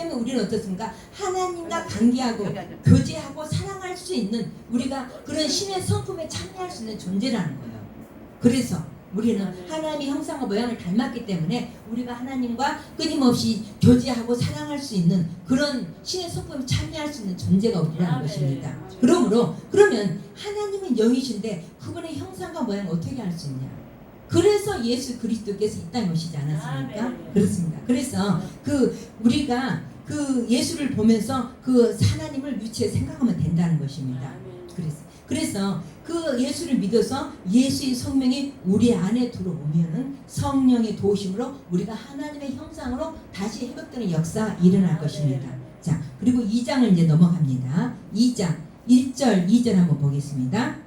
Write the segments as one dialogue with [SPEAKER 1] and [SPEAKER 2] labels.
[SPEAKER 1] 그렇다면 우리는 어떻습니까? 하나님과 관계하고 교제하고 사랑할 수 있는, 우리가 그런 신의 성품에 참여할 수 있는 존재라는 거예요. 그래서 우리는 하나님의 형상과 모양을 닮았기 때문에 우리가 하나님과 끊임없이 교제하고 사랑할 수 있는 그런 신의 성품에 참여할 수 있는 존재가 우리라는 것입니다. 그러면 하나님은 영이신데 그분의 형상과 모양을 어떻게 할 수 있냐? 그래서 예수 그리스도께서 이 땅에 오시지 않았습니까? 그렇습니다. 그래서 우리가 예수를 보면서 하나님을 유치해 생각하면 된다는 것입니다. 그래서 그 예수를 믿어서 예수의 성령이 우리 안에 들어오면은 성령의 도우심으로 우리가 하나님의 형상으로 다시 회복되는 역사가 일어날 것입니다. 자, 그리고 2장을 이제 넘어갑니다. 2장 1절 2절 한번 보겠습니다.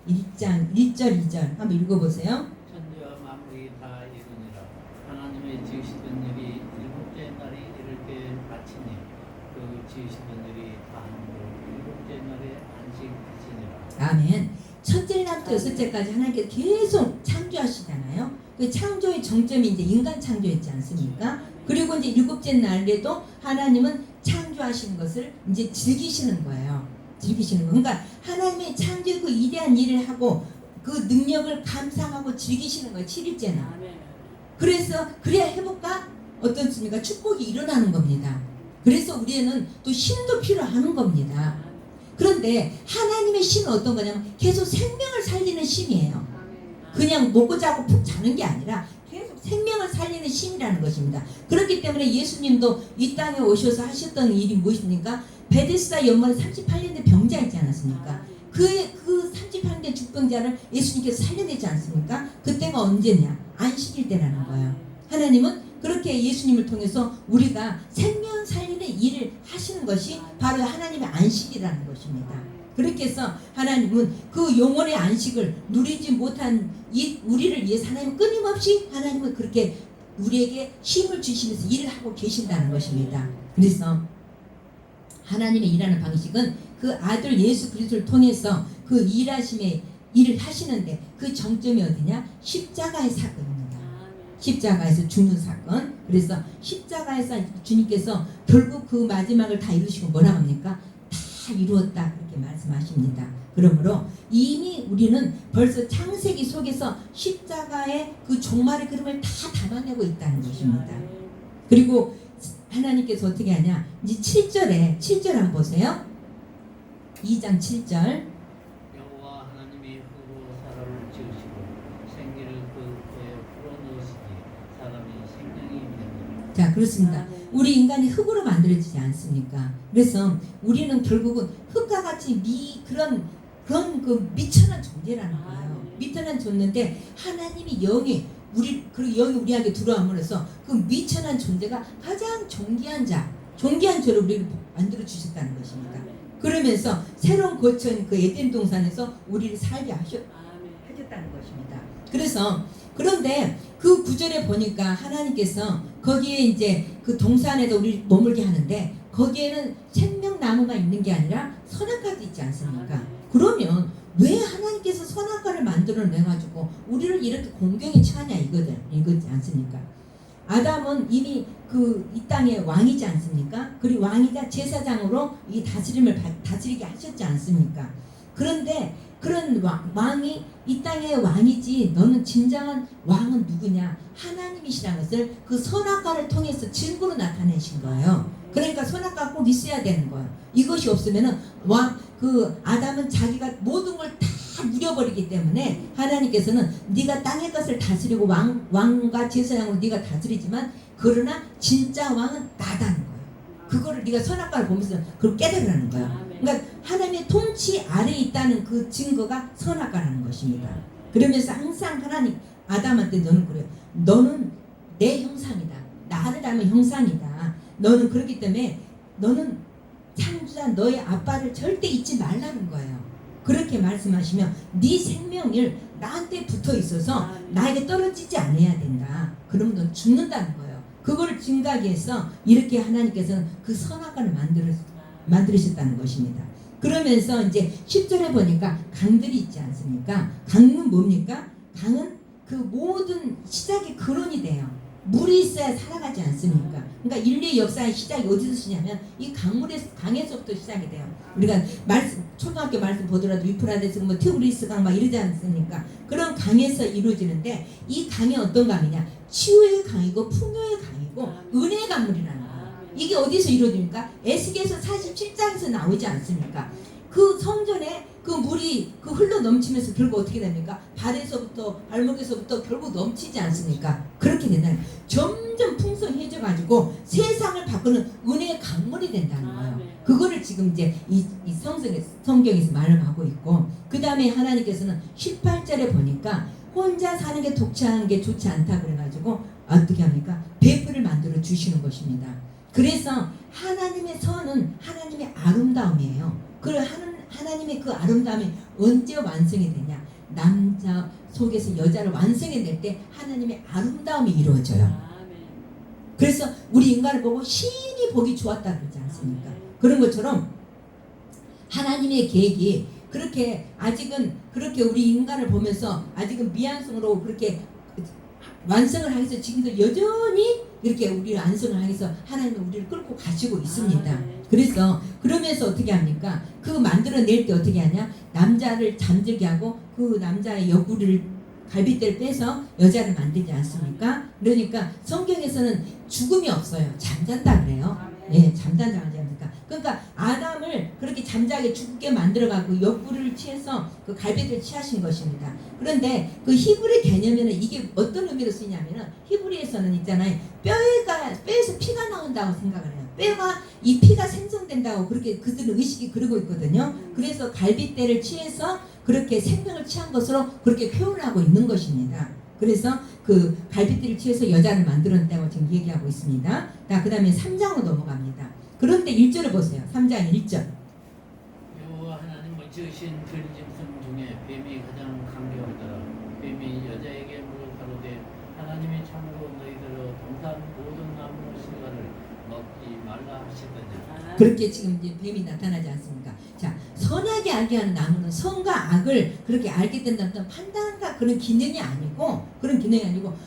[SPEAKER 1] 1장 1절 2절 한번 읽어보세요.
[SPEAKER 2] 천지와 만물이 다 이루니라. 하나님의 지으시던 일이 일곱째 날이 이를 때 마치니 그 지으시던 일이 다 하므로 일곱째 날에 안식하시니라.
[SPEAKER 1] 아멘. 첫째 날부터 여섯째까지 하나님께서 계속 창조하시잖아요. 그 창조의 정점이 이제 인간 창조였지 않습니까? 그리고 이제 일곱째 날에도 하나님은 창조하시는 것을 이제 즐기시는 거예요. 즐기시는 거. 그러니까 하나님의 창조의 그 위대한 일을 하고 그 능력을 감상하고 즐기시는 거예요. 7일째는. 그래서 그래야 회복과 어떻습니까? 축복이 일어나는 겁니다. 그래서 우리는 또 신도 필요하는 겁니다. 그런데 하나님의 신은 어떤 거냐면 계속 생명을 살리는 신이에요. 그냥 먹고 자고 푹 자는 게 아니라 계속 생명을 살리는 신이라는 것입니다. 그렇기 때문에 예수님도 이 땅에 오셔서 하셨던 일이 무엇입니까? 베데스다 연못에 38년 된 병자 있지 않았습니까? 그 38년 된 죽병자를 예수님께서 살려내지 않습니까? 그때가 언제냐? 안식일 때라는 거예요. 하나님은 그렇게 예수님을 통해서 우리가 생명 살리는 일을 하시는 것이 바로 하나님의 안식이라는 것입니다. 그렇게 해서 하나님은 그 영원의 안식을 누리지 못한 우리를 위해서 하나님은 끊임없이 하나님은 그렇게 우리에게 힘을 주시면서 일을 하고 계신다는 것입니다. 그래서 하나님의 일하는 방식은 그 아들 예수 그리스도를 통해서 그 일하심의 일을 하시는데 그 정점이 어디냐? 십자가의 사건입니다. 십자가에서 죽는 사건. 그래서 십자가에서 주님께서 결국 그 마지막을 다 이루시고 뭐라고 합니까? 다 이루었다 그렇게 말씀하십니다. 그러므로 이미 우리는 벌써 창세기 속에서 십자가의 그 종말의 그림을 다 담아내고 있다는 것입니다. 그리고 하나님께서 어떻게 하냐? 이제 7절 한번 보세요. 2장 7절.
[SPEAKER 2] 여호와 하나님이 흙으로 사람을 지으시고 생기를 그 뼈에 불어넣으시니 사람이 생명이 되느니라.
[SPEAKER 1] 자, 그렇습니다. 우리 인간이 흙으로 만들어지지 않습니까? 그래서 우리는 결국은 흙과 같이 그런 그 미천한 존재라는 거예요. 미천한 존재인데 하나님이 영이 영이 우리에게 들어옴으로써 그 미천한 존재가 가장 존귀한 자를 우리를 만들어 주셨다는 것입니다. 그러면서 새로운 거처인 그 에덴 동산에서 우리를 살게 하셨다는 것입니다. 그런데 그 구절에 보니까 하나님께서 거기에 이제 그 동산에서 우리 머물게 하는데 거기에는 생명나무가 있는 게 아니라 선악과도 있지 않습니까? 그러면 왜 하나님께서 선악과를 만들어내가지고 우리를 이렇게 공경에 처하냐 이거지 않습니까? 아담은 이미 이 땅의 왕이지 않습니까? 그리고 왕이자 제사장으로 이 다스림을 다스리게 하셨지 않습니까? 그런데 그런 왕이 이 땅의 왕이지 너는 진정한 왕은 누구냐? 하나님이시라는 것을 그 선악과를 통해서 증거로 나타내신 거예요. 그러니까 선악과가 꼭 있어야 되는 거예요. 이것이 없으면은 아담은 자기가 모든 걸 다 누려버리기 때문에 하나님께서는 네가 땅의 것을 다스리고 왕과 제사장으로 네가 다스리지만 그러나 진짜 왕은 나다는 거예요. 그거를 네가 선악과를 보면서 그걸 깨달으라는 거예요. 그러니까 하나님의 통치 아래에 있다는 그 증거가 선악과라는 것입니다. 그러면서 항상 하나님 아담한테 너는 그래요. 너는 내 형상이다. 나를 닮은 형상이다. 너는 그렇기 때문에 너는 창조자 너의 아빠를 절대 잊지 말라는 거예요. 그렇게 말씀하시며 네 생명을 나한테 붙어 있어서 나에게 떨어지지 않아야 된다. 그러면 넌 죽는다는 거예요. 그거를 증가하기 위해서 이렇게 하나님께서는 그 선악과를 만들으셨다는 것입니다. 그러면서 이제 10절에 보니까 강들이 있지 않습니까? 강은 뭡니까? 강은 그 모든 시작의 근원이 돼요. 물이 있어야 살아가지 않습니까? 그러니까 인류의 역사의 시작이 어디서 시냐면 이 강에서부터 시작이 돼요. 우리가 초등학교 말씀 보더라도 유프라데스, 뭐 티브리스 강 막 이러지 않습니까? 그런 강에서 이루어지는데 이 강이 어떤 강이냐? 치유의 강이고 풍요의 강이고 은혜의 강물이라는 거예요. 이게 어디서 이루어집니까? 에스겔서 47장에서 나오지 않습니까? 그 성전에 그 물이 그 흘러 넘치면서 결국 어떻게 됩니까? 발에서부터 발목에서부터 결국 넘치지 않습니까? 그렇게 된다는 거예요. 점점 풍성해져 가지고 세상을 바꾸는 은혜의 강물이 된다는 거예요. 그거를 지금 이제 이 성경에서 말을 하고 있고, 그 다음에 하나님께서는 18절에 보니까 혼자 사는 게 독차하는 게 좋지 않다 그래가지고 어떻게 합니까? 배풀을 만들어 주시는 것입니다. 그래서 하나님의 선은 하나님의 아름다움이에요. 하나님의 그 아름다움이 언제 완성이 되냐? 남자 속에서 여자를 완성해낼 때 하나님의 아름다움이 이루어져요. 그래서 우리 인간을 보고 신이 보기 좋았다 그러지 않습니까? 그런 것처럼 하나님의 계획이 그렇게 아직은 그렇게 우리 인간을 보면서 아직은 미완성으로 그렇게 완성을 하기 위해서 지금도 여전히 이렇게 우리를 완성을 하기 위해서 하나님은 우리를 끌고 가시고 있습니다. 그래서 그러면서 어떻게 합니까? 그 만들어낼 때 어떻게 하냐? 남자를 잠들게 하고 그 남자의 여구를 갈빗대를 빼서 여자를 만들지 않습니까? 그러니까 성경에서는 죽음이 없어요. 잠잔다 그래요. 예, 잠잔다 하지 않습니까? 그러니까 아담을 그렇게 잠자게 죽게 만들어가고 옆구리를 취해서 그 갈비를 취하신 것입니다. 그런데 그 히브리 개념에는 이게 어떤 의미로 쓰냐면은 히브리에서는 있잖아요. 뼈에서 피가 나온다고 생각을 해요. 이 피가 생성된다고 그렇게 그들은 의식이 그러고 있거든요. 그래서 갈빗대를 취해서 그렇게 생명을 취한 것으로 그렇게 표현하고 있는 것입니다. 그래서 그 갈빗대를 취해서 여자를 만들었다고 지금 얘기하고 있습니다. 그 다음에 3장으로 넘어갑니다. 그런데 1절을 보세요. 3장 1절.
[SPEAKER 2] 여호와 하나님을 지으신 들짐승 중에 뱀이 가장 강경하더라. 뱀이 여자에게 물어 가로되 하나님이 참으로 너희들로 동산 모든 나무 실과를 먹지 말라 하시더니.
[SPEAKER 1] 그렇게 지금 이제 뱀이 나타나지 않습니까? 자, 선하게 알게 하는 나무는 선과 악을 그렇게 알게 된다는 판단과 그런 기능이 아니고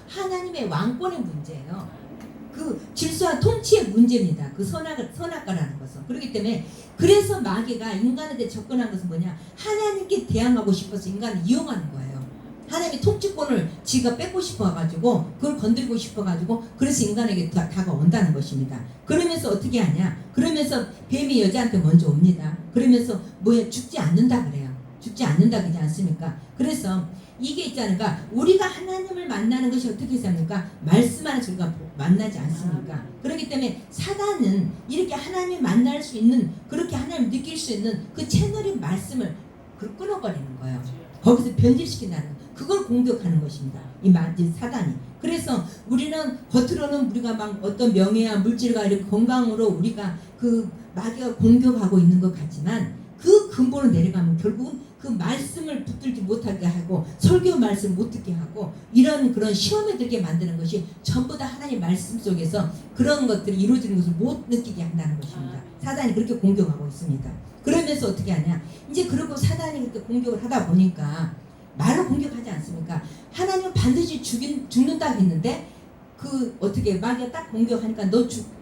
[SPEAKER 1] 하나님의 왕권의 문제예요. 그 질서와 통치의 문제입니다. 그 선악과라는 것은. 그렇기 때문에 그래서 마귀가 인간한테 접근한 것은 뭐냐? 하나님께 대항하고 싶어서 인간을 이용하는 거예요. 하나님의 통치권을 지가 뺏고 싶어가지고 그걸 건드리고 싶어가지고 그래서 인간에게 다가온다는 것입니다. 그러면서 어떻게 하냐? 그러면서 뱀이 여자한테 먼저 옵니다. 그러면서 죽지 않는다 그래요. 죽지 않는다 그러지 않습니까? 그래서 이게 있잖아요. 우리가 하나님을 만나는 것이 어떻게 생각합니까? 말씀 안에서 우리가 만나지 않습니까? 그렇기 때문에 사단은 이렇게 하나님을 만날 수 있는, 그렇게 하나님을 느낄 수 있는 그 채널인 말씀을 끊어버리는 거예요. 거기서 변질시킨다는 거예요. 그걸 공격하는 것입니다. 이 사단이. 그래서 우리는 겉으로는 우리가 막 어떤 명예와 물질과 이렇게 건강으로 우리가 그 마귀가 공격하고 있는 것 같지만 그 근본을 내려가면 결국은 그 말씀을 붙들지 못하게 하고 설교 말씀 못 듣게 하고 이런 그런 시험에 들게 만드는 것이 전부 다 하나님의 말씀 속에서 그런 것들이 이루어지는 것을 못 느끼게 한다는 것입니다. 사단이 그렇게 공격하고 있습니다. 그러면서 어떻게 하냐? 이제 그리고 사단이 그렇게 공격을 하다 보니까 말로 공격하지 않습니까? 하나님은 반드시 죽는다 했는데 그 어떻게 마귀가 딱 공격하니까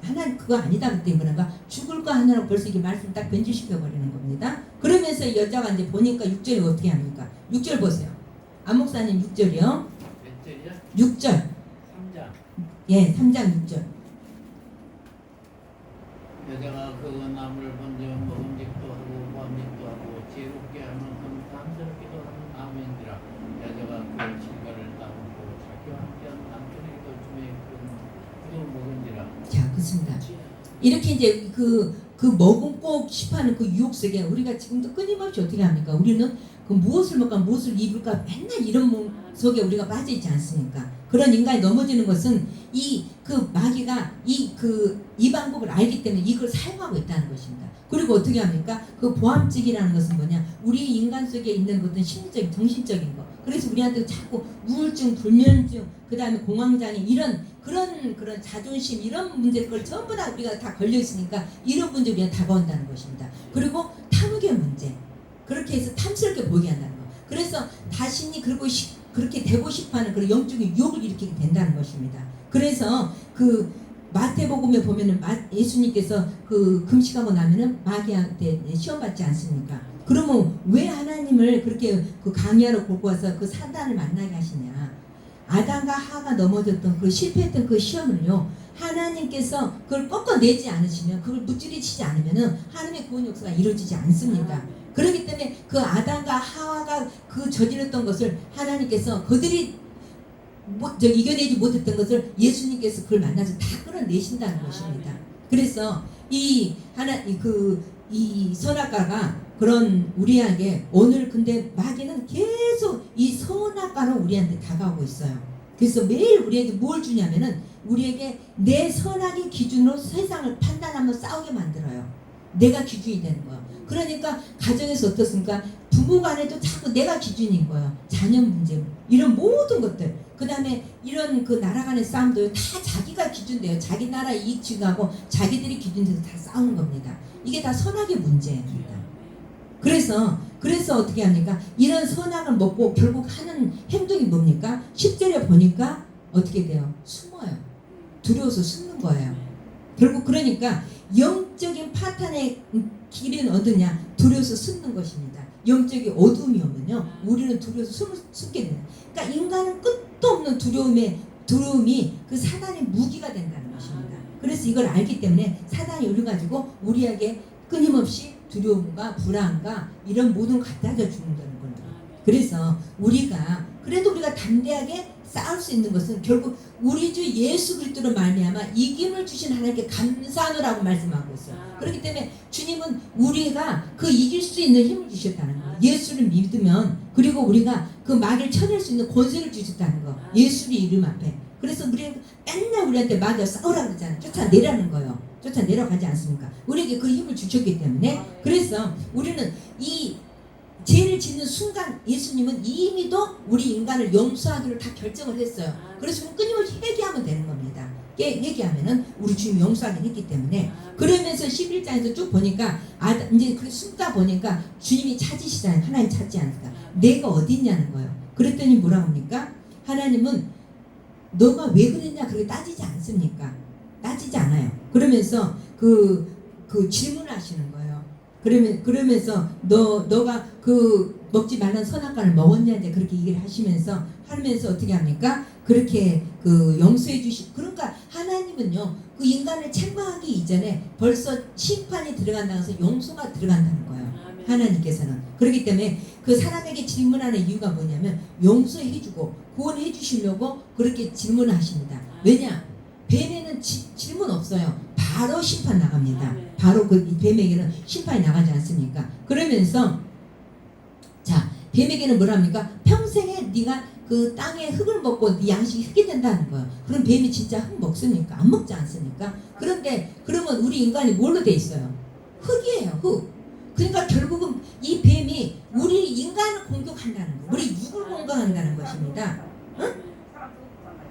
[SPEAKER 1] 하나님 그거 아니다 그때 그런가 죽을 거 하나로 벌써 이게 말씀 딱 변질시켜 버리는 겁니다. 그러면서 여자가 이제 보니까 6절이 어떻게 합니까? 6절 보세요. 안 목사님 6절이요.
[SPEAKER 2] 몇 절이야?
[SPEAKER 1] 6절.
[SPEAKER 2] 3장.
[SPEAKER 1] 예, 3장 6절.
[SPEAKER 2] 여자가 그 나무를 먼저 먹음직도 하고 보암직도 하고 지혜롭게 하는 탐스럽기도 하는 나무인지라. 여자가 그 실과를 따먹고 자기와 함께한 남편에게도 주매 그도 먹은지라.
[SPEAKER 1] 자, 그렇습니다. 이렇게 이제 그 먹고 싶어하는 그 유혹 속에 우리가 지금도 끊임없이 어떻게 합니까? 우리는 그 무엇을 먹을까 무엇을 입을까 맨날 이런 몸 속에 우리가 빠져 있지 않습니까? 그런 인간이 넘어지는 것은 그 마귀가 이 방법을 알기 때문에 이걸 사용하고 있다는 것입니다. 그리고 어떻게 합니까? 그 보암직이라는 것은 뭐냐? 우리 인간 속에 있는 것은 심리적인, 정신적인 거. 그래서 우리한테 자꾸 우울증, 불면증, 그 다음에 공황장애 이런 그런 자존심 이런 문제들 전부 다 우리가 다 걸려 있으니까 이런 문제 우리가 다가온다는 것입니다. 그리고 탐욕의 문제. 그렇게 해서 탐스럽게 보이게 한다는 거. 그래서 자신이 그리고 그렇게 되고 싶어하는 그런 영적인 유혹을 일으키게 된다는 것입니다. 그래서 그 마태복음에 보면은 예수님께서 그 금식하고 나면은 마귀한테 시험 받지 않습니까? 그러면 왜 하나님을 그렇게 그 강야로 굴고 와서 그 사단을 만나게 하시냐? 아담과 하가 넘어졌던 그 실패했던 그 시험을요, 하나님께서 그걸 꺾어내지 않으시면, 그걸 무찌르치지 않으면은 하나님의 구원 역사가 이루어지지 않습니다. 그렇기 때문에 그 아담과 하와가 그 저질렀던 것을 하나님께서 그들이 이겨내지 못했던 것을 예수님께서 그걸 만나서 다 끌어내신다는 것입니다. 그래서 이 선악과가 그런 우리에게 오늘 근데 마귀는 계속 이 선악과로 우리한테 다가오고 있어요. 그래서 매일 우리에게 뭘 주냐면은 우리에게 내 선악의 기준으로 세상을 판단하며 싸우게 만들어요. 내가 기준이 되는 거예요. 그러니까 가정에서 어떻습니까? 부부 간에도 자꾸 내가 기준인 거예요. 자녀 문제, 이런 모든 것들. 그 다음에 이런 그 나라 간의 싸움도 다 자기가 기준돼요. 자기 나라 이익 추구하고 자기들이 기준돼서 다 싸우는 겁니다. 이게 다 선악의 문제입니다. 그래서 어떻게 합니까? 이런 선악을 먹고 결국 하는 행동이 뭡니까? 10절에 보니까 어떻게 돼요? 숨어요. 두려워서 숨는 거예요. 결국 그러니까 영적인 파탄의 길은 어디냐? 두려워서 숨는 것입니다. 영적인 어둠이 오면요, 우리는 두려워서 숨게 돼요. 그러니까 인간은 끝도 없는 두려움이 그 사단의 무기가 된다는 것입니다. 그래서 이걸 알기 때문에 사단이 우리 가지고 우리에게 끊임없이 두려움과 불안과 이런 모든 걸 갖다 준다는 겁니다. 그래서 그래도 우리가 담대하게 싸울 수 있는 것은 결국 우리 주 예수 그리스도로 말미암아 이김을 주신 하나님께 감사하노라고 말씀하고 있어요. 그렇기 때문에 주님은 우리가 그 이길 수 있는 힘을 주셨다는 거예요. 예수를 믿으면, 그리고 우리가 그 마귀를 쳐낼 수 있는 권세를 주셨다는 거. 예수의 이름 앞에. 그래서 우리가 맨날 우리한테 마귀와 싸우라고 그러잖아요. 쫓아내라는 거예요. 쫓아내려가지 않습니까? 우리에게 그 힘을 주셨기 때문에. 그래서 우리는 이 죄를 짓는 순간 예수님은 이미도 우리 인간을 용서하기로 다 결정을 했어요. 그래서 끊임없이 회개하면 되는 겁니다. 회개하면은 우리 주님 용서하긴 했기 때문에. 그러면서 11장에서 쭉 보니까 이제 그 숨다 보니까 주님이 찾으시잖아요. 하나님 찾지 않을까? 내가 어디 있냐는 거예요. 그랬더니 뭐라고 합니까? 하나님은 너가 왜 그랬냐 그렇게 따지지 않습니까? 따지지 않아요. 그러면서 그 질문을 하시는 거예요. 그러면서 너가 그 먹지 말란 선악과를 먹었냐 이제 그렇게 얘기를 하시면서 어떻게 합니까? 그렇게 그 용서해 그러니까 하나님은요, 그 인간을 책망하기 이전에 벌써 심판이 들어간다고 해서 용서가 들어간다는 거예요. 하나님께서는. 그렇기 때문에 그 사람에게 질문하는 이유가 뭐냐면 용서해주고 구원해 주시려고 그렇게 질문하십니다. 왜냐? 뱀에는 질문 없어요. 바로 심판 나갑니다. 바로 그 뱀에게는 심판이 나가지 않습니까? 그러면서 자, 뱀에게는 뭐랍니까? 평생에 네가 그 땅에 흙을 먹고 네 양식이 흙이 된다는 거예요. 그럼 뱀이 진짜 흙 먹습니까? 안 먹지 않습니까? 그런데 그러면 우리 인간이 뭘로 돼 있어요? 흙이에요, 흙. 그러니까 결국은 이 뱀이 우리 인간을 공격한다는 거예요. 우리 육을 공격한다는 것입니다. 응?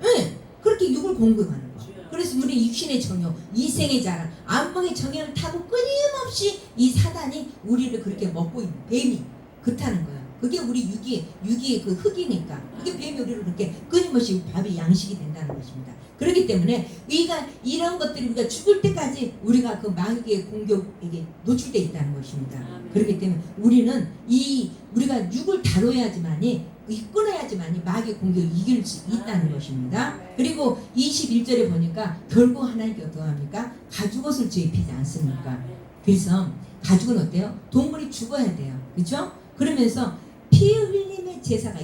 [SPEAKER 1] 네, 그렇게 육을 공격하는 거예요. 그래서 우리 육신의 정욕, 이생의 자랑, 안목의 정욕을 타고 끊임없이 이 사단이 우리를 그렇게 먹고 있는, 뱀이 그렇다는 거예요. 그게 우리 육이 그 흙이니까. 그게 뱀이 우리를 그렇게 끊임없이 밥이 양식이 된다는 것입니다. 그렇기 때문에 우리가 이런 것들이 우리가 죽을 때까지 우리가 그 마귀의 공격에게 노출되어 있다는 것입니다. 그렇기 때문에 우리가 육을 다뤄야지만이 끊어야지만이 마귀의 공격을 이길 수 있다는 것입니다. 그리고 21절에 보니까 결국 하나님께 어떻게 합니까? 가죽옷을 입히지 않습니까? 그래서 가죽은 어때요? 동물이 죽어야 돼요. 그렇죠? 그러면서 피 흘림의 제사가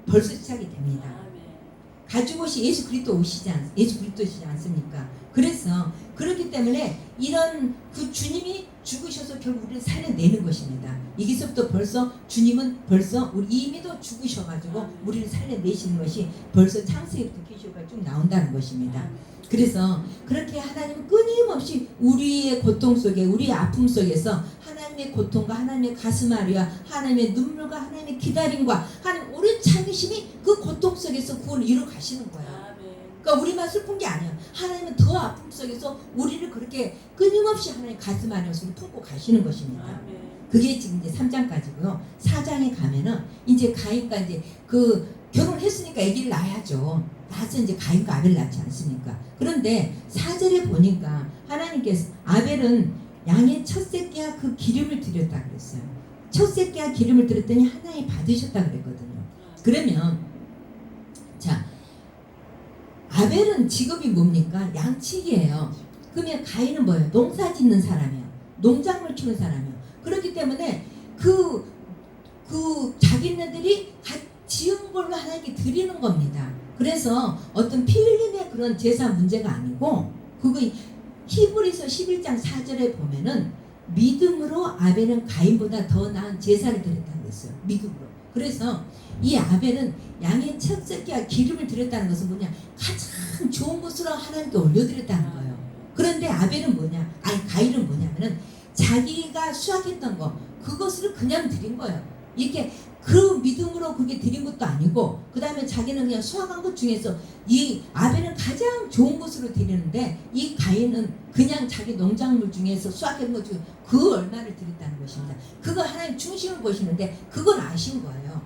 [SPEAKER 1] 벌써 시작이 됩니다. 가죽옷이 예수 그리스도시지 않습니까? 그래서 그렇기 때문에 이런 그 주님이 죽으셔서 결국 우리를 살려내는 것입니다. 여기서부터 벌써 주님은 벌써 우리 이미도 죽으셔가지고 우리를 살려내시는 것이 벌써 창세기부터 계시록까지 쭉 나온다는 것입니다. 그래서 그렇게 하나님은 끊임없이 우리의 고통 속에, 우리의 아픔 속에서 하나님의 고통과 하나님의 가슴앓이와 하나님의 눈물과 하나님의 기다림과 하나님 오래 참으심이 그 고통 속에서 구원을 이루어 가시는 거예요. 그러니까 우리만 슬픈 게 아니야. 하나님은 더 아픔 속에서 우리를 그렇게 끊임없이 하나님 가슴앓이면서 품고 가시는 것입니다. 그게 지금 이제 3장까지고요. 4장에 가면은 이제 가인과 이제 그 결혼했으니까 아기를 낳아야죠. 낳아서 이제 가인과 아벨을 낳지 않습니까? 그런데 4절에 보니까 하나님께서 아벨은 양의 첫 새끼와 그 기름을 드렸다 그랬어요. 첫 새끼와 기름을 드렸더니 하나님 받으셨다 그랬거든요. 그러면 자, 아벨은 직업이 뭡니까? 양치기예요. 그러면 가인은 뭐예요? 농사 짓는 사람이에요. 농작물 키우는 사람이에요. 그렇기 때문에 그 자기네들이 지은 걸로 하나님께 드리는 겁니다. 그래서 어떤 피 흘림의 그런 제사 문제가 아니고 그거 히브리서 11장 4절에 보면은 믿음으로 아벨은 가인보다 더 나은 제사를 드렸다고 했어요. 믿음으로. 그래서 이 아벨은 양의 첫 새끼와 기름을 드렸다는 것은 뭐냐? 가장 좋은 것으로 하나님께 올려드렸다는 거예요. 그런데 아벨은 뭐냐? 아니 가인은 뭐냐면은 자기가 수확했던 거 그것을 그냥 드린 거예요. 이렇게 그 믿음으로 그게 드린 것도 아니고 그 다음에 자기는 그냥 수확한 것 중에서 이 아벨은 가장 좋은 것으로 드리는데 이 가인은 그냥 자기 농작물 중에서 수확한 것 중에 그 얼마를 드렸다는 것입니다. 그거 하나님 중심을 보시는데 그건 아신 거예요.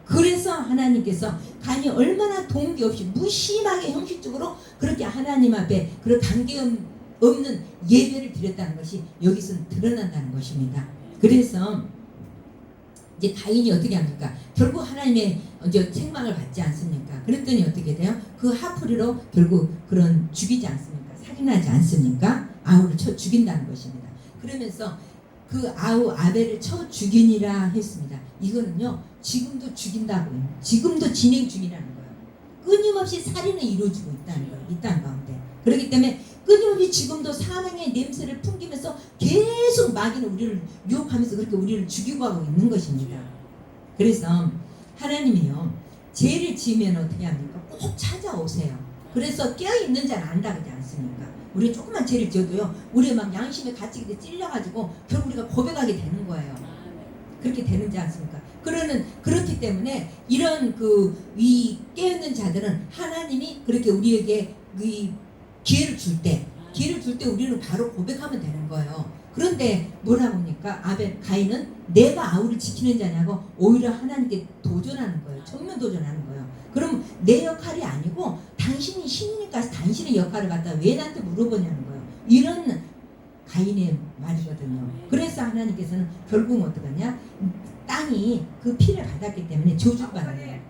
[SPEAKER 1] 그래서 하나님께서 가인이 얼마나 동기 없이 무심하게 형식적으로 그렇게 하나님 앞에 그런 관계 없는 예배를 드렸다는 것이 여기서 드러난다는 것입니다. 그래서 이제 가인이 어떻게 합니까? 결국 하나님의 이제 책망을 받지 않습니까? 그랬더니 어떻게 돼요? 그 하프리로 결국 그런 죽이지 않습니까? 살인하지 않습니까? 아우를 쳐 죽인다는 것입니다. 그러면서 그 아벨을 쳐 죽이니라 했습니다. 이거는요 지금도 죽인다고요. 지금도 진행 중이라는 거예요. 끊임없이 살인을 이루어지고 있다는 거예요. 이 땅 가운데. 그렇기 때문에 끊임없이 지금도 사망의 냄새를 풍기면서 계속 마귀는 우리를 유혹하면서 그렇게 우리를 죽이고 하고 있는 것입니다. 그래서 하나님이요 죄를 지으면 어떻게 합니까? 꼭 찾아오세요. 그래서 깨어있는 자는 안다 그러지 않습니까? 우리 조그만 죄를 지어도요 우리 막 양심에 같이 찔려가지고 결국 우리가 고백하게 되는 거예요. 그렇게 되는지 않습니까? 그렇기 때문에 이런 이 깨어있는 자들은 하나님이 그렇게 우리에게 이 기회를 줄 때 우리는 바로 고백하면 되는 거예요. 그런데 뭐라고 합니까? 가인은 내가 아우를 지키는 자냐고 오히려 하나님께 도전하는 거예요. 정면 도전하는 거예요. 그럼 내 역할이 아니고 당신이 신이니까 당신의 역할을 갖다 왜 나한테 물어보냐는 거예요. 이런 가인의 말이거든요. 그래서 하나님께서는 결국은 어떡하냐? 땅이 그 피를 받았기 때문에 저주를 받는 거예요.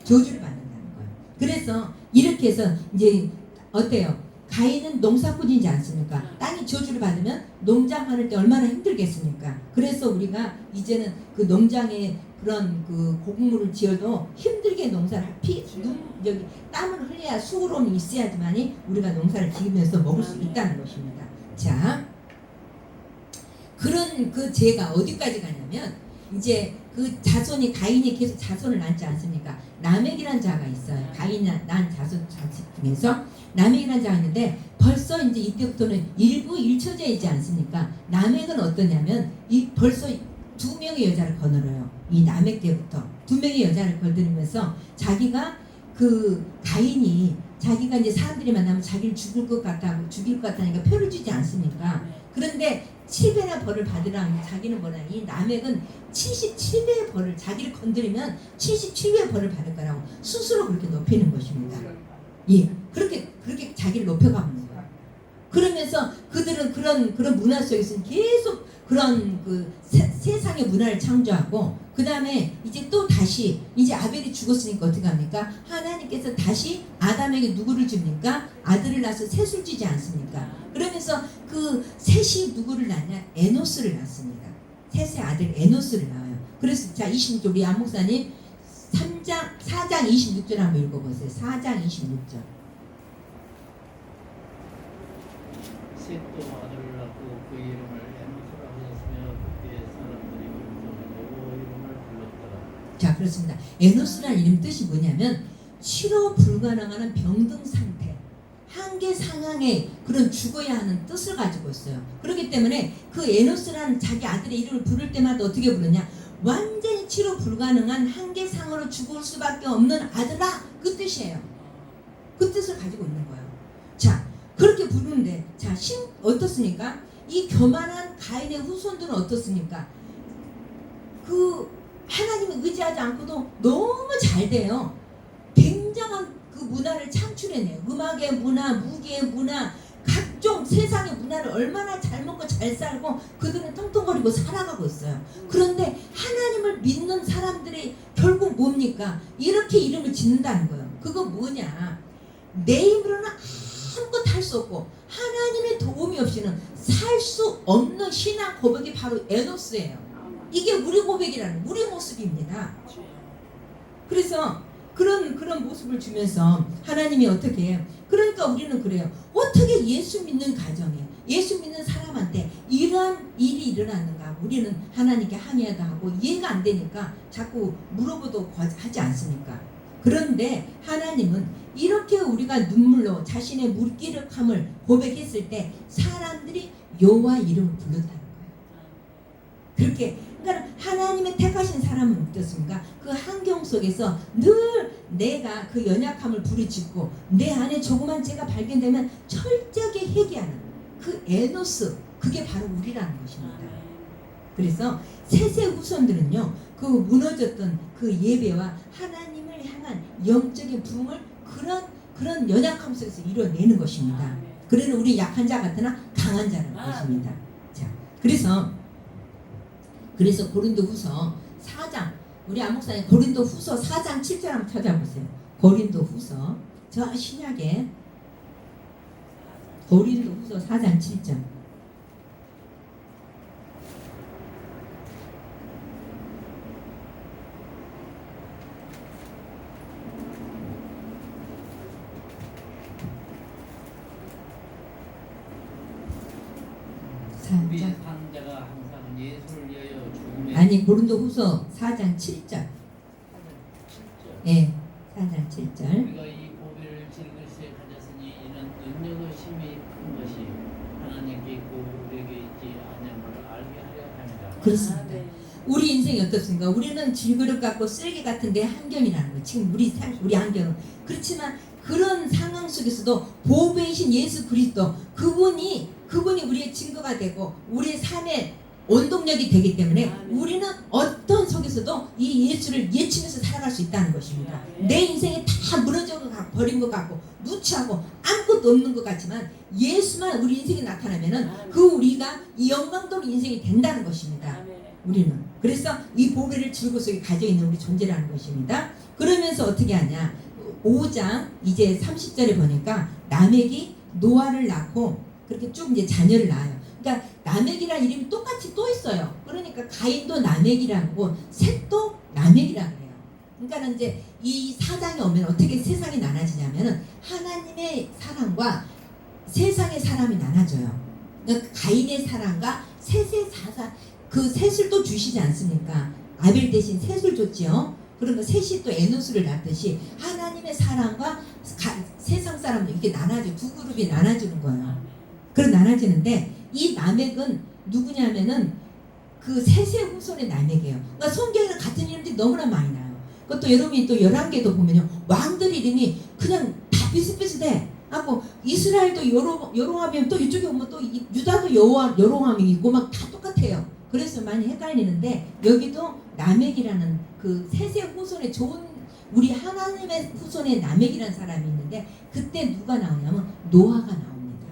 [SPEAKER 1] 저주를 받는다는 거예요. 그래서 이렇게 해서 이제 어때요? 가인은 농사꾼이지 않습니까? 땅이 저주를 받으면 농장하는 때 얼마나 힘들겠습니까? 그래서 우리가 이제는 그 농장에 그런 그 곡물을 지어도 힘들게 농사를 땀을 흘려야 수고로움이 있어야지만이 우리가 농사를 지으면서 먹을 수 있다는 것입니다. 자, 그런 그 죄가 어디까지 가냐면 이제 그 자손이 가인이 계속 자손을 낳지 않습니까? 라멕이라는 자가 있어요. 가인이 낳은 자손 중에서 라멕이라는 자가 있는데 벌써 이제 이때부터는 일부 일처제이지 않습니까? 라멕은 어떠냐면 벌써 2명의 여자를 거느려요. 이 라멕 때부터 2명의 여자를 거느리면서 자기가 그 가인이 자기가 이제 사람들이 만나면 자기를 죽일 것 같다니까 표를 주지 않습니까? 그런데 7배나 벌을 받으라면 자기는 뭐냐? 이 라멕은 77배의 벌을 자기를 건드리면 77배의 벌을 받을 거라고 스스로 그렇게 높이는 것입니다. 예, 그렇게 자기를 높여가는 거예요. 그러면서 그들은 그런 문화 속에서 계속 그런 그 세상의 문화를 창조하고 그 다음에 이제 또 다시 이제 아벨이 죽었으니까 어떻게 합니까? 하나님께서 다시 아담에게 누구를 줍니까? 아들을 낳아서 셋을 주지 않습니까? 그러면서 그 셋이 누구를 낳냐? 에노스를 낳습니다. 셋의 아들 에노스를 낳아요. 그래서 자 26절 우리 안 목사님 4장 26절 한번 읽어보세요. 4장 26절.
[SPEAKER 2] 셋도 아들을 낳고 그 이름을 에노스라 하였으며 그때의 사람들이 여호와 이름을 불렀더라.
[SPEAKER 1] 자 그렇습니다. 에노스라는 이름 뜻이 뭐냐면 치료 불가능한 병든 상태, 한계 상황에 그런 죽어야 하는 뜻을 가지고 있어요. 그렇기 때문에 그 에노스라는 자기 아들의 이름을 부를 때마다 어떻게 부르냐? 완전히 치료 불가능한 한계 상으로 죽을 수밖에 없는 아들아, 그 뜻이에요. 그 뜻을 가지고 있는 거예요. 자 그렇게 부르는데 자 어떻습니까? 이 교만한 가인의 후손들은 어떻습니까? 그 하나님을 의지하지 않고도 너무 잘 돼요. 굉장한 그 문화를 창출해내요. 음악의 문화, 무기의 문화, 각종 세상의 문화를 얼마나 잘 먹고 잘 살고 그들은 뚱뚱거리고 살아가고 있어요. 그런데 하나님을 믿는 사람들이 결국 뭡니까? 이렇게 이름을 짓는다는 거예요. 그거 뭐냐? 내 힘으로는 아무것도 할 수 없고 하나님의 도움이 없이는 살 수 없는 신앙 고백이 바로 에노스예요. 이게 우리 고백이라는 우리 모습입니다. 그래서 그런 모습을 주면서 하나님이 어떻게 해요? 그러니까 우리는 그래요. 어떻게 예수 믿는 가정에 예수 믿는 사람한테 이러한 일이 일어났는가? 우리는 하나님께 항의하다 하고 이해가 안 되니까 자꾸 물어보도 하지 않습니까? 그런데 하나님은 이렇게 우리가 눈물로 자신의 무기력함을 고백했을 때 사람들이 여호와 이름을 불렀다는 거예요. 그렇게 그러니까 하나님의 택하신 사람은 어떻습니까? 그 환경 속에서 늘 내가 그 연약함을 부르짖고 내 안에 조그만 죄가 발견되면 철저하게 회개하는 그 에노스, 그게 바로 우리라는 것입니다. 그래서 셋의 후손들은요, 그 무너졌던 그 예배와 하나님을 향한 영적인 부흥을 그런 연약함 속에서 이뤄내는 것입니다. 그러는 우리 약한 자 같으나 강한 자라는 것입니다. 자, 그래서 고린도후서 4장, 우리 안 목사님 고린도후서 4장 7절 한번 찾아보세요. 고린도후서 저 신약에 고린도후서 4장 7절.
[SPEAKER 2] 우리 상자가 항상 예수를 위하여 죽음에
[SPEAKER 1] 아니 고린도후서 4장 7절. 예, 4장 7절.
[SPEAKER 2] 우리가 이 보배를 질그릇에 가졌으니 이는 능력의심이 큰 것이 하나님께 있고 우리에게 있지 아니함을 알게 하려 합니다.
[SPEAKER 1] 그렇습니다. 우리 인생이 어떻습니까? 우리는 질그릇 같고 쓰레기 같은데 환경이라는 거. 지금 우리 환경은 그렇지만 그런 상황 속에서도 보배이신 예수 그리스도 그분이 우리의 증거가 되고 우리의 삶의 원동력이 되기 때문에 우리는 어떤 속에서도 이 예수를 예치면서 살아갈 수 있다는 것입니다. 내 인생이 다 무너져 버린 것 같고 누추하고 아무것도 없는 것 같지만 예수만 우리 인생에 나타나면은 그 우리가 이 영광스러운 인생이 된다는 것입니다. 우리는 그래서 이 보배를 줄고 속에 가져 있는 우리 존재라는 것입니다. 그러면서 어떻게 하냐? 5장 이제 30절에 보니까 라멕이 노아를 낳고 그렇게 쭉 이제 자녀를 낳아요. 그러니까 라멕이라는 이름이 똑같이 또 있어요. 그러니까 가인도 라멕이라고 셋도 라멕이라 그래요. 그러니까 이제 이 사장이 오면 어떻게 세상이 나눠지냐면은 하나님의 사랑과 세상의 사람이 나눠져요. 그러니까 가인의 사랑과 셋의 사상, 그 셋을 또 주시지 않습니까? 아벨 대신 셋을 줬지요. 그러면 셋이 또 에노스를 낳듯이 하나님의 사랑과 세상 사람들 이렇게 나눠져 두 그룹이 나눠지는 거예요. 그런 나눠지는데 이 라멕은 누구냐면은 그 셋의 후손의 라멕이에요. 그러니까 성경에는 같은 이름들이 너무나 많이 나요. 그것도 여러분이 또 11개도 보면요. 왕들 이름이 그냥 다 비슷비슷해. 하고 이스라엘도 여로함이면 또 이쪽에 오면 또 유다도 여로함이 있고 막 다 똑같아요. 그래서 많이 헷갈리는데 여기도 라멕이라는 그 셋의 후손의 좋은 우리 하나님의 후손의 라멕이라는 사람이 있는데 그때 누가 나오냐면 노아가 나옵니다.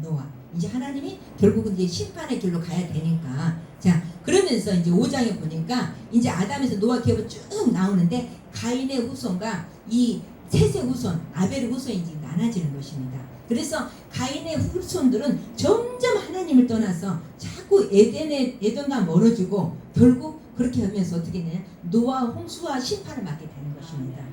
[SPEAKER 1] 노아. 이제 하나님이 결국은 이제 심판의 길로 가야 되니까. 자, 그러면서 이제 5장에 보니까 이제 아담에서 노아 기업이 쭉 나오는데 가인의 후손과 이 셋의 후손, 아벨의 후손이 이제 나눠지는 것입니다. 그래서 가인의 후손들은 점점 하나님을 떠나서 자꾸 에덴과 멀어지고 결국 그렇게 하면서 어떻게 되냐? 노아 홍수와 심판을 맞게 되는 것입니다.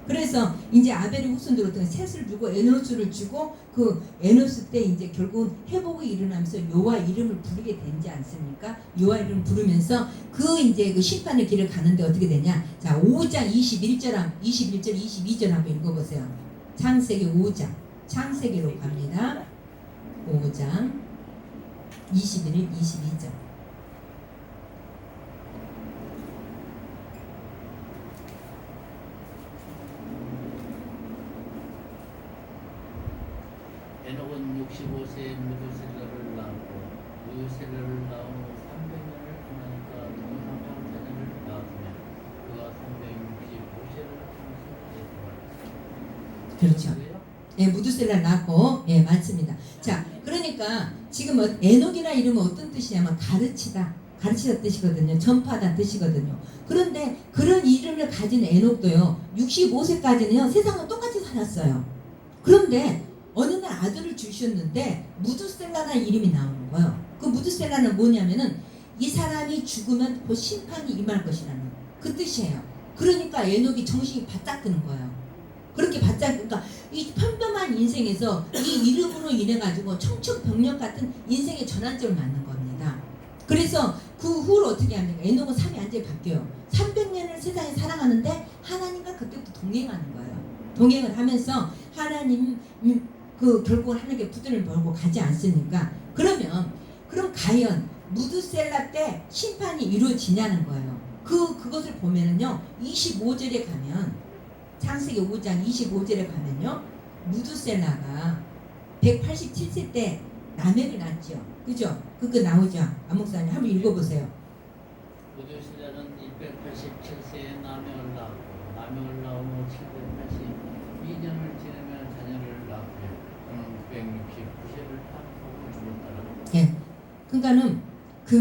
[SPEAKER 1] 그래서 이제 아벨의 후손들 어떤 셋을 주고 에노스를 주고 그 에노스 때 이제 결국은 회복이 일어나면서 여호와 이름을 부르게 되지 않습니까? 여호와 이름을 부르면서 그 이제 그 심판의 길을 가는데 어떻게 되냐? 자, 5장 21절 22절 한번 읽어보세요. 창세기 5장 창세기로 갑니다. 5장 21, 22절.
[SPEAKER 2] 에녹은 65세에 무드셀라를 낳았고 무드셀라를 낳은 후 300년을 지나니까 동산방 자녀를 낳았으며 그가 365세를
[SPEAKER 1] 그렇죠. 예, 무드셀라를 낳고, 예, 맞습니다. 자, 그러니까 지금 에녹이라 이름은 어떤 뜻이냐면 가르치다 뜻이거든요. 전파하다 뜻이거든요. 그런데 그런 이름을 가진 에녹도요, 65세까지는요, 세상은 똑같이 살았어요. 그런데 어느 날 아들을 주셨는데 무드셀라라는 이름이 나오는 거예요. 그 무드셀라는 뭐냐면은 이 사람이 죽으면 곧 심판이 임할 것이라는 그 뜻이에요. 그러니까 에녹이 정신이 바짝 드는 거예요. 그렇게 바짝, 그러니까 이 평범한 인생에서 이 이름으로 인해 가지고 청천벽력 같은 인생의 전환점을 맞는 겁니다. 그래서 그 후로 어떻게 합니까? 에녹은 삶이 완전히 바뀌어요. 300년을 세상에 살아가는데 하나님과 그때부터 동행하는 거예요. 동행을 하면서 하나님 결국은 하나님께 부들을 벌고 가지 않습니까? 그럼 과연 무드셀라 때 심판이 이루어지냐는 거예요. 그것을 보면은요, 25절에 가면, 창세기 5장 25절에 가면요, 무드셀라가 187세 때 라멕을 낳았죠. 그죠? 그거 나오죠? 안목사님 한번 읽어보세요.
[SPEAKER 2] 무드셀라는 287세에 라멕을 낳고 782년을 지내며 자녀를 낳고 그는 969세를 타고 죽었더라.
[SPEAKER 1] 예. 그러니까는 그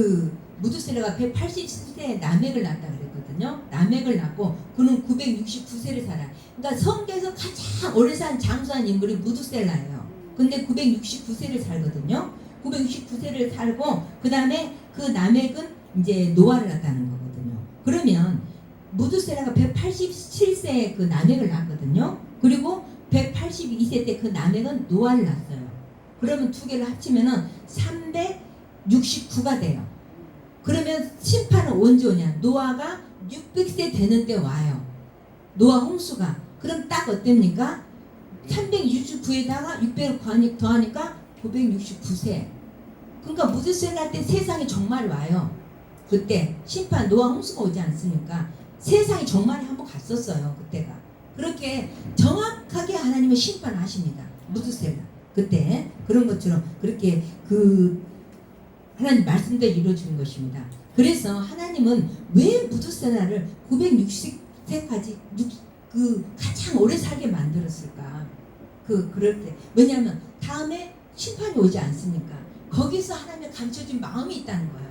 [SPEAKER 1] 무드셀라가 187세에 라멕을 낳았다 그랬거든요. 라멕을 낳고 그는 969세를 살아. 그러니까 성경에서 가장 오래 산 장수한 인물이 무드셀라예요. 근데 969세를 살거든요. 969세를 살고 그 다음에 그 라멕은 이제 노아를 낳았다는 거거든요. 그러면 무드셀라가 187세에 그 라멕을 낳았거든요. 그리고 182세 때 그 라멕은 노아를 낳았어요. 그러면 두 개를 합치면은 369가 돼요. 그러면 심판은 언제 오냐? 노아가 600세 되는데 와요. 노아 홍수가. 그럼 딱 어땠습니까? 369에다가 600을 더하니까 969세. 그러니까 무드셀라 때 세상이 정말 와요. 그때 심판 노아 홍수가 오지 않습니까? 세상이 정말 한번 갔었어요. 그때가. 그렇게 정확하게 하나님은 심판하십니다. 무드셀라. 그때 그런 것처럼 그렇게 하나님 말씀대로 이루어지는 것입니다. 그래서 하나님은 왜 무드셀라를 960세까지 가장 오래 살게 만들었을까? 그럴 때. 왜냐하면 다음에 심판이 오지 않습니까? 거기서 하나님의 감춰진 마음이 있다는 거예요.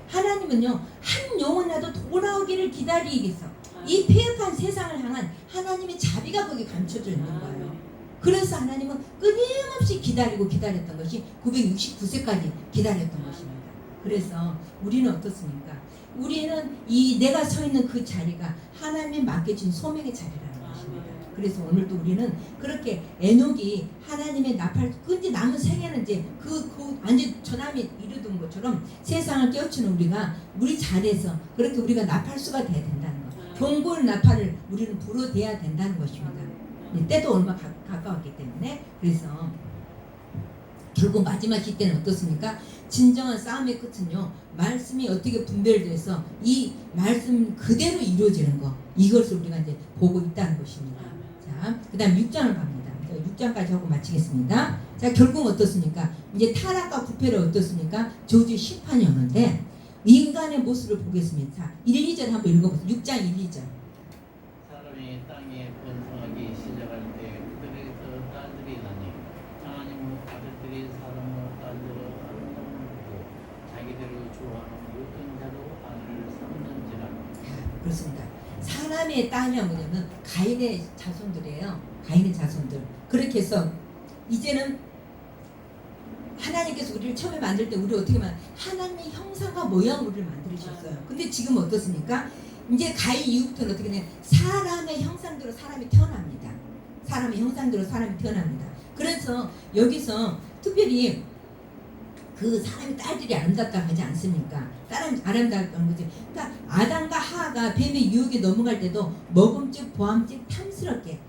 [SPEAKER 1] 하나님은요, 한 영혼이라도 돌아오기를 기다리기 위해서 이 폐역한 세상을 향한 하나님의 자비가 거기 감춰져 있는 거예요. 그래서 하나님은 끊임없이 기다렸던 것이 969세까지 기다렸던 것입니다. 그래서 우리는 어떻습니까? 우리는 내가 서 있는 그 자리가 하나님이 맡겨진 소명의 자리라는 것입니다. 그래서 오늘도 우리는 그렇게 에녹이 하나님의 근데 남은 생애는 이제 완전 전함이 이루던 것처럼 세상을 깨우치는 우리 자리에서 그렇게 우리가 나팔수가 돼야 된다는 것. 경고의 나팔을 우리는 불어대야 된다는 것입니다. 때도 얼마 가까웠기 때문에. 그래서 결국 마지막 시대는 어떻습니까? 진정한 싸움의 끝은요, 말씀이 어떻게 분별돼서 이 말씀 그대로 이루어지는 거, 이것을 우리가 이제 보고 있다는 것입니다. 자, 그 다음 6장을 갑니다. 6장까지 하고 마치겠습니다. 자, 결국 어떻습니까? 이제 타락과 부패를 어떻습니까? 저주의 심판이 오는데 인간의 모습을 보겠습니다. 자, 1, 2절 한번 읽어보세요. 6장 1, 2절.
[SPEAKER 2] 사람이 땅에 번성하기 시작할 때 그들에게서 딸들이 나니 하나님의 아들들이 사람의 딸들을 아름다움을 보고 자기들을 좋아하는 모든 자로 아내를 삼는지라.
[SPEAKER 1] 그렇습니다. 사람의 딸이란 뭐냐면 가인의 자손들이에요. 가인의 자손들. 그렇게 해서 이제는 하나님께서 우리를 처음에 만들 때 우리 어떻게 하나님의 형상과 모양으로 우리를 만들으셨어요. 근데 지금 어떻습니까? 이제 가인 이후부터는 어떻게 되냐? 사람의 형상대로 사람이 태어납니다. 사람의 형상대로 사람이 태어납니다. 그래서 여기서 특별히 그 사람의 딸들이 아름답다고 하지 않습니까? 사람이 아름답다는 거지. 그러니까 아담과 하하가 뱀의 유혹에 넘어갈 때도 먹음직, 보암직, 탐스럽게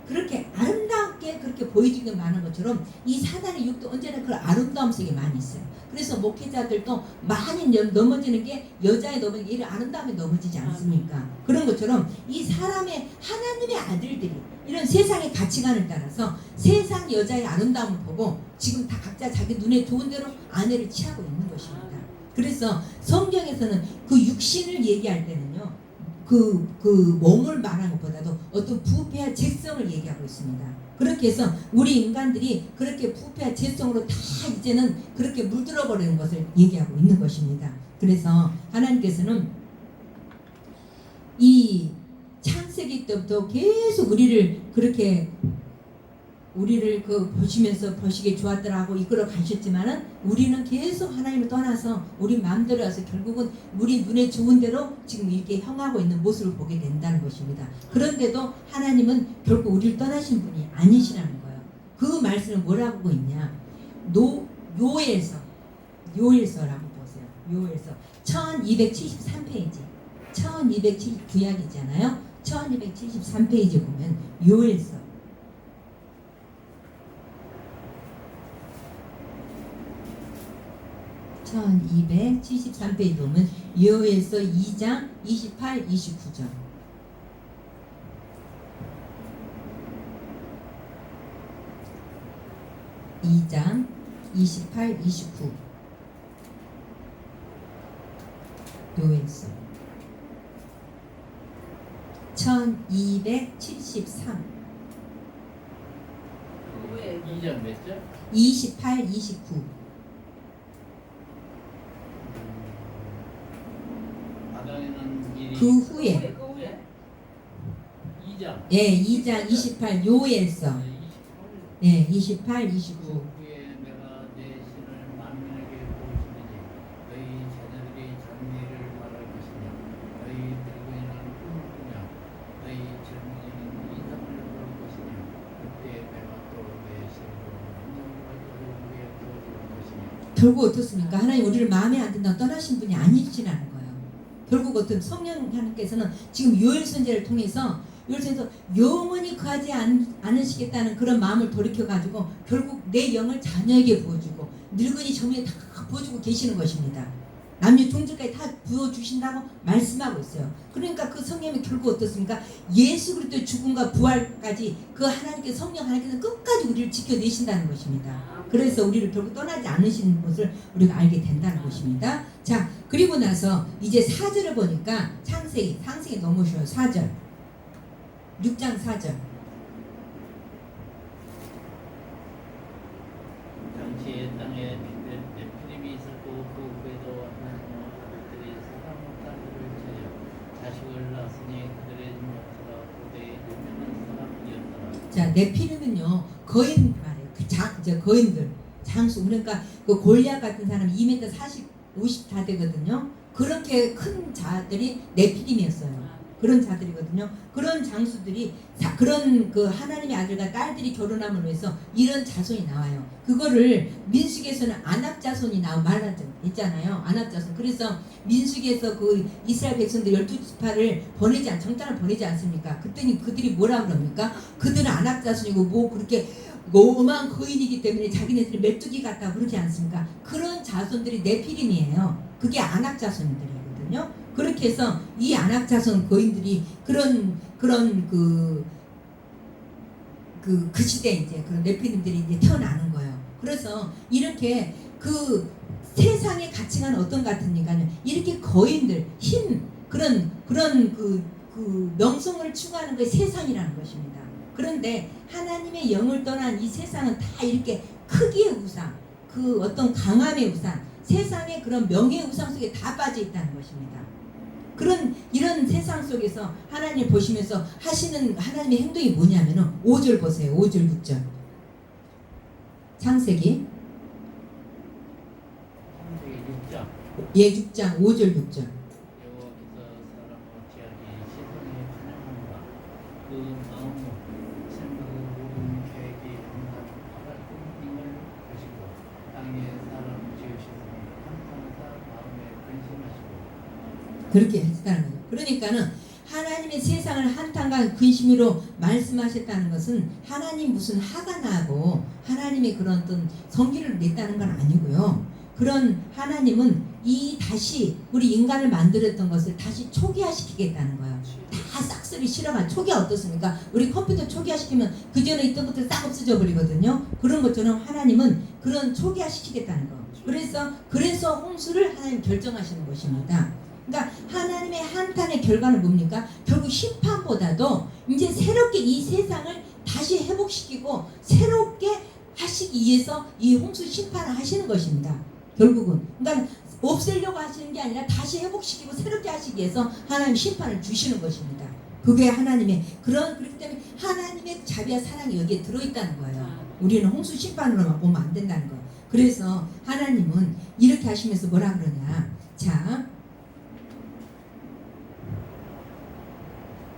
[SPEAKER 1] 그렇게 아름답게 그렇게 보여지게 많은 것처럼 이 사단의 육도 언제나 그 아름다움 속에 많이 있어요. 그래서 목회자들도 많이 넘어지는 게 여자의 넘어지는 게 이런 아름다움에 넘어지지 않습니까? 그런 것처럼 이 사람의 하나님의 아들들이 이런 세상의 가치관을 따라서 세상 여자의 아름다움을 보고 지금 다 각자 자기 눈에 좋은 대로 아내를 취하고 있는 것입니다. 그래서 성경에서는 그 육신을 얘기할 때는요, 그 몸을 말하는 것보다도 어떤 부패한 죄성을 얘기하고 있습니다. 그렇게 해서 우리 인간들이 그렇게 부패한 죄성으로 다 이제는 그렇게 물들어 버리는 것을 얘기하고 있는 것입니다. 그래서 하나님께서는 이 창세기 때부터 계속 우리를 그렇게 우리를 그 보시면서 보시기에 좋았더라 하고 이끌어 가셨지만은 우리는 계속 하나님을 떠나서 우리 마음대로 해서 결국은 우리 눈에 좋은 대로 지금 이렇게 형하고 있는 모습을 보게 된다는 것입니다. 그런데도 하나님은 결국 우리를 떠나신 분이 아니시라는 거예요. 그 말씀은 뭐라고 하고 있냐? 요엘서라고 보세요. 요엘서 1273페이지 1279약이잖아요. 1273페이지 보면 요엘서 1273페이지 보면 요엘서 2장 28, 29절 2장 28, 29 요엘서 1273
[SPEAKER 2] 2장 몇 절?
[SPEAKER 1] 28, 29
[SPEAKER 2] 아담에는 일이
[SPEAKER 1] 그 후에
[SPEAKER 2] 2장
[SPEAKER 1] 예, 2장 28 요엘서
[SPEAKER 2] 28절.
[SPEAKER 1] 예, 28,
[SPEAKER 2] 그
[SPEAKER 1] 29
[SPEAKER 2] 후에 내가 내 신을 만민에게 보여주리니 너희 자녀들이 장래를 말할 것이며 너희 늙은이는 꿈을 꾸며 너희 젊은이는 이상을 볼 것이며 그때 내가 또 내 신으로 만민과 여러분에게 보여줄 것이며
[SPEAKER 1] 결국 어떻습니까? 하나님 우리를 마음에 안 든다고 떠나신 분이 아니시라는 거예요. 결국 어떤 성령 하나님께서는 지금 요엘 선지자를 통해서 영원히 거하지 않으시겠다는 그런 마음을 돌이켜가지고 결국 내 영을 자녀에게 부어주고 늙은이 젊은이 다 부어주고 계시는 것입니다. 남녀 종들까지 다 부어주신다고 말씀하고 있어요. 그러니까 그 성령이 결국 어떻습니까? 예수 그리스도의 죽음과 부활까지 그 하나님께 성령 하나님께서 끝까지 우리를 지켜내신다는 것입니다. 그래서 우리를 결국 떠나지 않으시는 것을 우리가 알게 된다는 것입니다. 자, 그리고 나서 이제 4절을 보니까 창세기 너무 쉬워요. 4절 6장 4절
[SPEAKER 2] 당시에 땅에 네피림이 있었고 그 후에도 하나님의 아들들이 사람 딸들을 쳐여 자식을 낳았으니 그들의 모태가 고대의 유명한 사람이었더라.
[SPEAKER 1] 자, 네피림은요 거인 말이에요. 거인들 장수. 그러니까 그 골리앗 같은 사람 2m 40, 50 다 되거든요. 그렇게 큰 자들이 네피림이었어요. 그런 자들이거든요. 그런 장수들이 그런 그 하나님의 아들과 딸들이 결혼함을 위해서 이런 자손이 나와요. 그거를 민수기에서는 안압 자손이 말한 적 있잖아요. 안압 자손. 그래서 민수기에서 그 이스라엘 백성들 12지파를 정탐을 보내지 않습니까? 그때는 그들이 뭐라 그럽니까? 그들은 안압 자손이고 뭐 그렇게 어마한 거인이기 때문에 자기네들이 메뚜기 같다고 그러지 않습니까? 그런 자손들이 네피림이에요. 그게 안압 자손들이거든요. 그렇게 해서 이 안악 자손 거인들이 그런 그 시대에 이제 그런 네피림들이 이제 태어나는 거예요. 그래서 이렇게 그 세상의 가치관 어떤 같으니까는 이렇게 거인들 그런 그 명성을 추구하는 게 세상이라는 것입니다. 그런데 하나님의 영을 떠난 이 세상은 다 이렇게 크기의 우상, 그 어떤 강함의 우상, 세상의 그런 명예의 우상 속에 다 빠져 있다는 것입니다. 이런 세상 속에서 하나님 보시면서 하시는 하나님의 행동이 뭐냐면은 5절 보세요. 5절 6절 창세기
[SPEAKER 2] 6장
[SPEAKER 1] 예 6장 5절 6절
[SPEAKER 2] 여호와께서 사람을 어찌하기 시선에 환영한가 그 마음으로 생각을 모든 계획이 항상 악할 꿈임을 보시고 땅에 사람 지으시고 항상 마음에 근심하시고
[SPEAKER 1] 그렇게 했다는 거예요. 그러니까는 하나님의 세상을 한탄과 근심으로 말씀하셨다는 것은 하나님 무슨 화가 나고 하나님의 그런 어떤 성기를 냈다는 건 아니고요. 그런 하나님은 다시 우리 인간을 만들었던 것을 다시 초기화시키겠다는 거예요. 다 싹쓸이 실어가 초기화 어떻습니까? 우리 컴퓨터 초기화시키면 그 전에 있던 것들 싹 없어져 버리거든요. 그런 것처럼 하나님은 그런 초기화시키겠다는 거. 그래서 홍수를 하나님 결정하시는 것입니다. 그러니까 하나님의 한탄의 결과는 뭡니까? 결국 결국 심판보다도 이제 새롭게 이 세상을 다시 회복시키고 새롭게 하시기 위해서 이 홍수 심판을 하시는 것입니다. 결국은 그러니까 없애려고 하시는 게 아니라 다시 회복시키고 새롭게 하시기 위해서 하나님 심판을 주시는 것입니다. 그게 하나님의 그렇기 때문에 하나님의 자비와 사랑이 여기에 들어있다는 거예요. 우리는 홍수 심판으로만 보면 안 된다는 거예요. 그래서 하나님은 이렇게 하시면서 뭐라 그러냐. 자,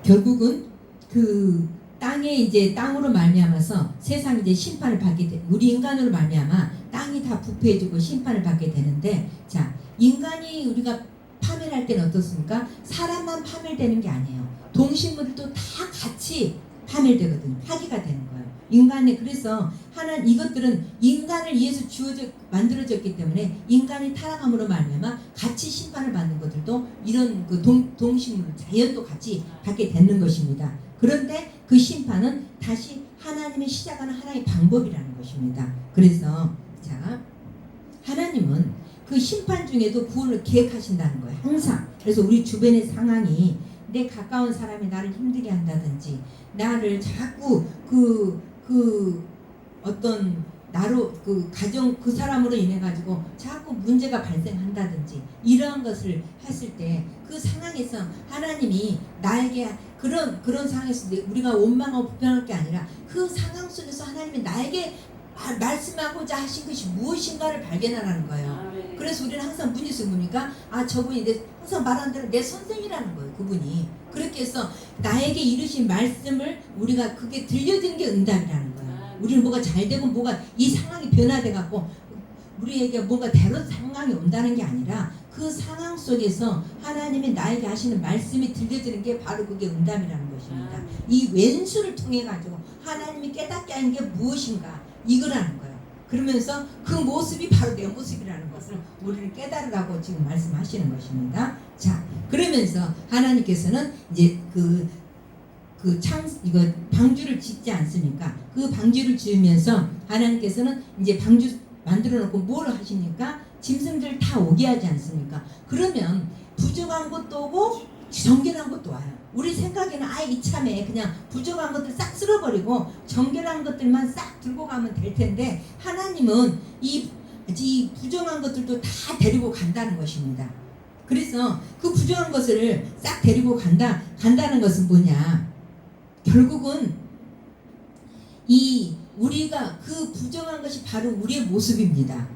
[SPEAKER 1] 결국은 그 땅에 이제 땅으로 말미암아서 세상이 이제 심판을 받게 돼. 우리 인간으로 말미암아 땅이 다 부패해지고 심판을 받게 되는데, 자, 인간이 우리가 파멸할 때는 어떻습니까? 사람만 파멸되는 게 아니에요. 동식물도 다 같이 파멸되거든요. 파괴가 되는 거예요. 인간의 그래서 하나님 이것들은 인간을 위해서 만들어졌기 때문에 인간이 타락함으로 말미암아 같이 심판을 받는 것들도 이런 그 동식물 자연도 같이 받게 되는 것입니다. 그런데 그 심판은 다시 하나님의 시작하는 하나의 방법이라는 것입니다. 그래서 자, 하나님은 그 심판 중에도 구원을 계획하신다는 거예요. 항상. 그래서 우리 주변의 상황이 내 가까운 사람이 나를 힘들게 한다든지 나를 자꾸 어떤 나로 그 가정 그 사람으로 인해 가지고 자꾸 문제가 발생한다든지 이러한 것을 했을 때 그 상황에서 하나님이 나에게 그런 상황에서 우리가 원망하고 불평할 게 아니라 그 상황 속에서 하나님이 나에게 말씀하고자 하신 것이 무엇인가를 발견하라는 거예요. 그래서 우리는 항상 문이 있으면 뭡니까? 저분이 항상 말하는 대로 내 선생이라는 거예요. 그분이. 그렇게 해서 나에게 이르신 말씀을 우리가 그게 들려드는 게 응답이라는 거예요. 우리는 뭐가 잘 되고 뭐가 이 상황이 변화돼 갖고 우리에게 뭔가 대로 상황이 온다는 게 아니라 그 상황 속에서 하나님이 나에게 하시는 말씀이 들려지는 게 바로 그게 응답이라는 것입니다. 이 왼수를 통해 가지고 하나님이 깨닫게 하는 게 무엇인가 이거라는 거예요. 그러면서 그 모습이 바로 내 모습이라는 것을 우리를 깨달으라고 지금 말씀하시는 것입니다. 자, 그러면서 하나님께서는 이제 이거 방주를 짓지 않습니까? 그 방주를 지으면서 하나님께서는 이제 방주 만들어 놓고 뭘 하십니까? 짐승들 다 오게 하지 않습니까? 그러면 부정한 것도 오고 정결한 것도 와요. 우리 생각에는 이참에 그냥 부정한 것들 싹 쓸어버리고 정결한 것들만 싹 들고 가면 될 텐데 하나님은 이 부정한 것들도 다 데리고 간다는 것입니다. 그래서 그 부정한 것을 싹 데리고 간다는 것은 뭐냐? 결국은 우리가 그 부정한 것이 바로 우리의 모습입니다.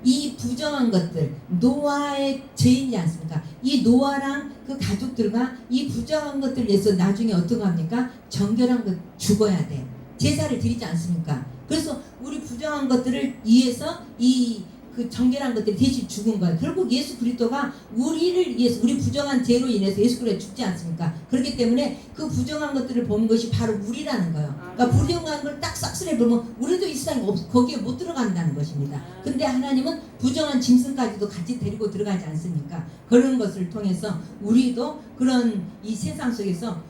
[SPEAKER 1] 이 부정한 것들, 노아의 죄인이지 않습니까? 이 노아랑 그 가족들과 이 부정한 것들 위해서 나중에 어떤 거 합니까? 정결한 것 죽어야 돼. 제사를 드리지 않습니까? 그래서 우리 부정한 것들을 위해서 그 정결한 것들이 대신 죽은 거예요. 결국 예수 그리스도가 우리를 위해서 우리 부정한 죄로 인해서 예수 그리스도가 죽지 않습니까? 그렇기 때문에 그 부정한 것들을 보는 것이 바로 우리라는 거예요. 그러니까 부정한 걸 딱 싹쓸이 보면 우리도 이 세상에 거기에 못 들어간다는 것입니다. 근데 하나님은 부정한 짐승까지도 같이 데리고 들어가지 않습니까? 그런 것을 통해서 우리도 그런 이 세상 속에서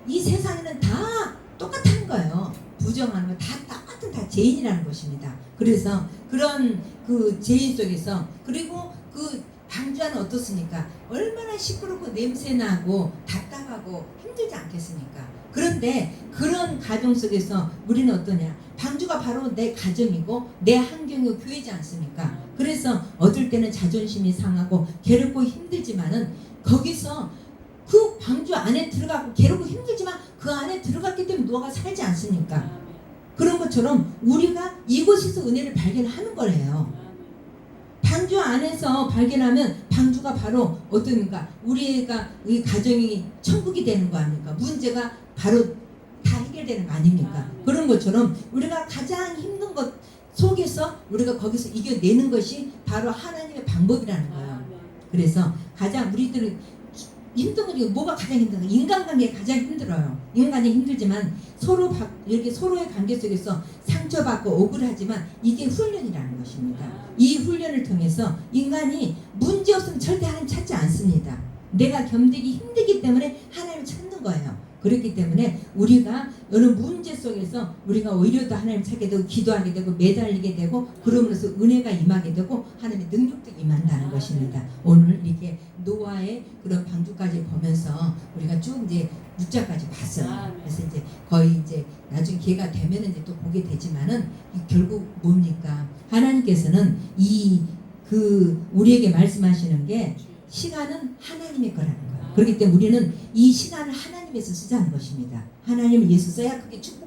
[SPEAKER 1] 이 세상에는 다 똑같은 거예요. 부정하는 거 다 똑같은 다 죄인이라는 것입니다. 그래서 그런 그 죄인 속에서 그리고 그 방주안은 어떻습니까? 얼마나 시끄럽고 냄새나고 답답하고 힘들지 않겠습니까? 그런데 그런 가정 속에서 우리는 어떠냐? 방주가 바로 내 가정이고 내 환경이고 교회지 않습니까? 그래서 어떨 때는 자존심이 상하고 괴롭고 힘들지만은 거기서 그 방주 안에 들어가고 괴롭고 힘들지만 그 안에 들어갔기 때문에 누가 살지 않습니까? 그런 것처럼 우리가 이곳에서 은혜를 발견하는 거예요. 방주 안에서 발견하면 방주가 바로 어떻습니까? 우리 가정이 천국이 되는 거 아닙니까? 문제가 바로 다 해결되는 거 아닙니까? 그런 것처럼 우리가 가장 힘든 것 속에서 우리가 거기서 이겨내는 것이 바로 하나님의 방법이라는 거예요. 그래서 가장 우리들은 힘든 건 뭐가 가장 힘든가? 인간관계가 가장 힘들어요. 인간이 힘들지만 이렇게 서로의 관계 속에서 상처받고 억울하지만 이게 훈련이라는 것입니다. 이 훈련을 통해서 인간이 문제 없으면 절대 하나님 찾지 않습니다. 내가 견디기 힘들기 때문에 하나님을 찾는 거예요. 그렇기 때문에 우리가 어느 문제 속에서 우리가 오히려 더 하나님 찾게 되고 기도하게 되고 매달리게 되고 그러면서 은혜가 임하게 되고 하나님의 능력도 임한다는 것입니다. 오늘 이렇게 노아의 그런 방주까지 보면서 우리가 쭉 이제 6장까지 봤어요. 그래서 이제 거의 이제 나중에 기회가 되면은 이제 또 보게 되지만은 결국 뭡니까? 하나님께서는 우리에게 말씀하시는 게 시간은 하나님의 거라는 거예요. 그렇기 때문에 우리는 이 시간을 하나님에서 쓰자는 것입니다. 하나님을 위해서 써야 그게 축복